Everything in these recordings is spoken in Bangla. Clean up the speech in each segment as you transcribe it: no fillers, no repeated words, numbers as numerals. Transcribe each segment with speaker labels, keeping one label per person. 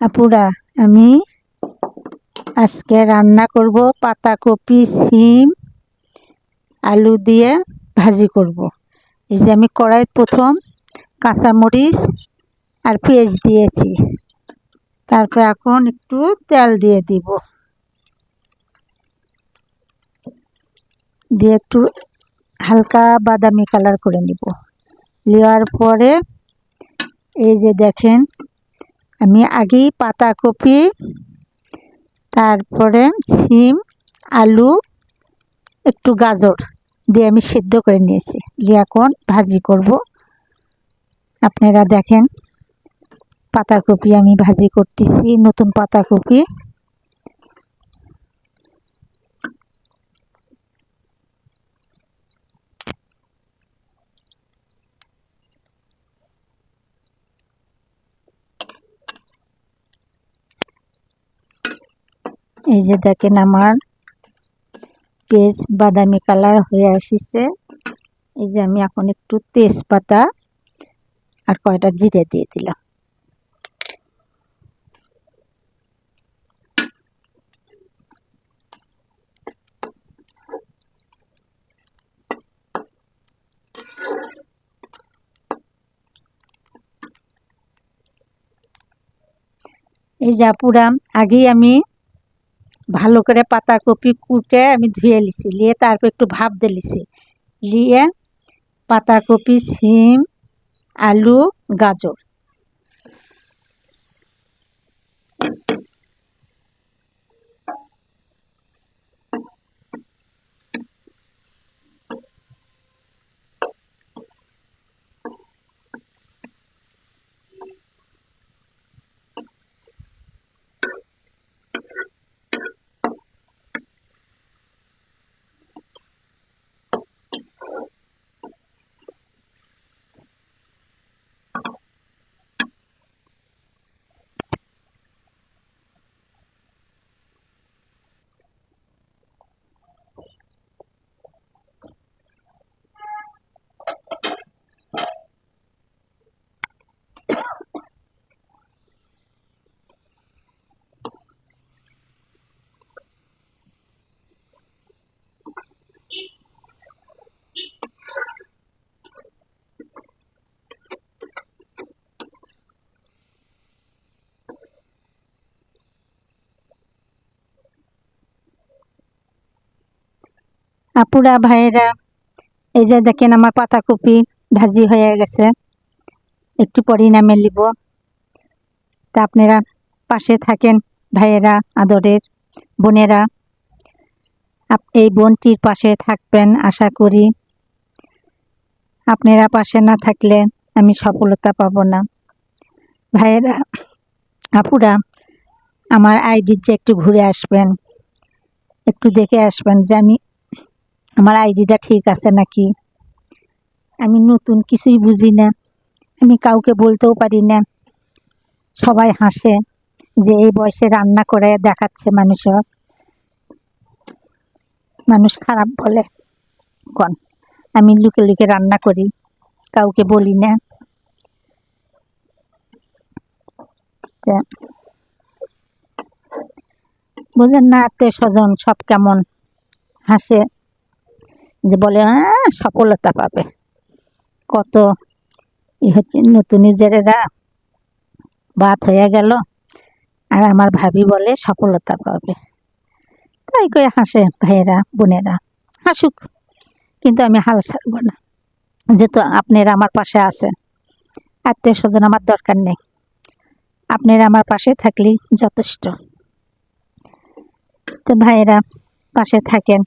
Speaker 1: আপুরা, আমি আজকে রান্না করব পাতাকপি, সিম, আলু দিয়ে ভাজি করব। এই যে আমি কড়াই প্রথম কাঁচামরিচ আর পেঁয়াজ দিয়েছি, তারপর এখন একটু তেল দিয়ে দিব, দিয়ে একটু হালকা বাদামি কালার করে নিব। নেওয়ার পরে এই যে দেখেন, আমি আগেই পাতাকপি, তারপরে সিম, আলু, একটু গাজর দিয়ে আমি সিদ্ধ করে নিয়েছি, দিয়ে এখন ভাজি করব। আপনারা দেখেন, পাতাকপি আমি ভাজি করতেছি, নতুন পাতাকপি। এই যে দেখেন, আমার পেঁয়াজ বাদামি কালার হয়ে আসছে। এই যে আমি এখন একটু তেজপাতা আর কয়টা জিরে দিয়ে দিলাম। এই যে পুরা আগেই আমি ভালো করে পাতাকপি কুটে আমি ধুয়ে লিছি, নিয়ে তারপর একটু ভাপ দিয়ে লিছি, নিয়ে পাতাকপি, সিম, আলু, গাজর আপুরা, ভাইয়েরা, এই যে দেখেন আমার পাতাকপি ভাজি হয়ে গেছে, একটু পরেই নামিয়ে নিব। তা আপনারা পাশে থাকেন, ভাইয়েরা, আদরের বোনেরা, এই বোনটির পাশে থাকবেন আশা করি। আপনারা পাশে না থাকলে আমি সফলতা পাবো না। ভাইয়েরা, আপুরা, আমার আইডির যে একটু ঘুরে আসবেন, একটু দেখে আসবেন যে আমার আইডিটা ঠিক আছে নাকি। আমি নতুন, কিছুই বুঝি না, আমি কাউকে বলতেও পারি না। সবাই হাসে যে এই বয়সে রান্না করে দেখাচ্ছে মানুষের, মানুষ খারাপ বলে কোন। আমি লুকে লুকে রান্না করি, কাউকে বলি না। বুঝেন না, আত্মীয় স্বজন সব কেমন হাসে, যে বলে সফলতা পাবে। কত হচ্ছে নতুন নিজেরা বাত হয়ে গেল, আর আমার ভাবি বলে সফলতা পাবে। তাই করে হাসে ভাইয়েরা, বোনেরা, হাসুক, কিন্তু আমি হাল ছাড়বো না। যেহেতু আপনারা আমার পাশে আছেন, আত্মীয় স্বজন আমার দরকার নেই, আপনারা আমার পাশে থাকলেই যথেষ্ট। তো ভাইয়েরা, পাশে থাকেন।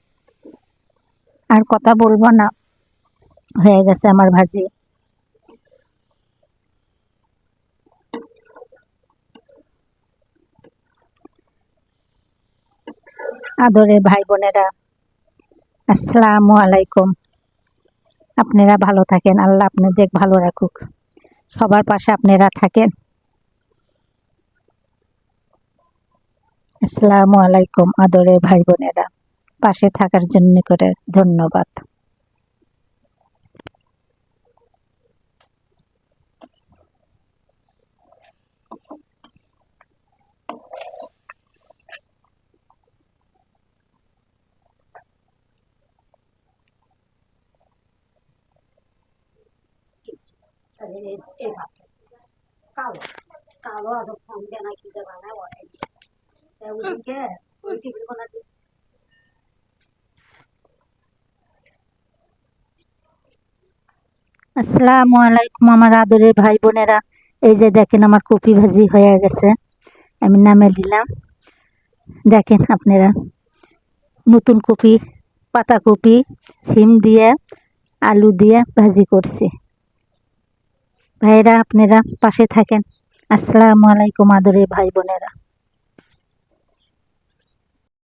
Speaker 1: আর কথা বলবো না, হয়ে গেছে আমার ভাজি। আদরে ভাই বোনেরা, আসসালামু আলাইকুম। আপনারা ভালো থাকেন, আল্লাহ আপনাদের ভালো রাখুক, সবার পাশে আপনারা থাকেন। আসসালামু আলাইকুম আদরের ভাই বোনেরা, পাশে থাকার জন্য করে ধন্যবাদ। এই ভাত কালো কালো আজ ফোন দেনা কি দেবা না বলে ওইদিকে ওই টিভি কোনা আসসালামু আলাইকুম আমার আদরের ভাই বোনেরা। এই যে দেখেন আমার কপি ভাজি হয়ে গেছে, আমি নামে দিলাম। দেখেন আপনারা, নতুন কপি, পাতাকপি, সিম দিয়ে আলু দিয়ে ভাজি করছি। ভাইরা আপনারা পাশে থাকেন। আসসালামু আলাইকুম আদরের ভাই বোনেরা।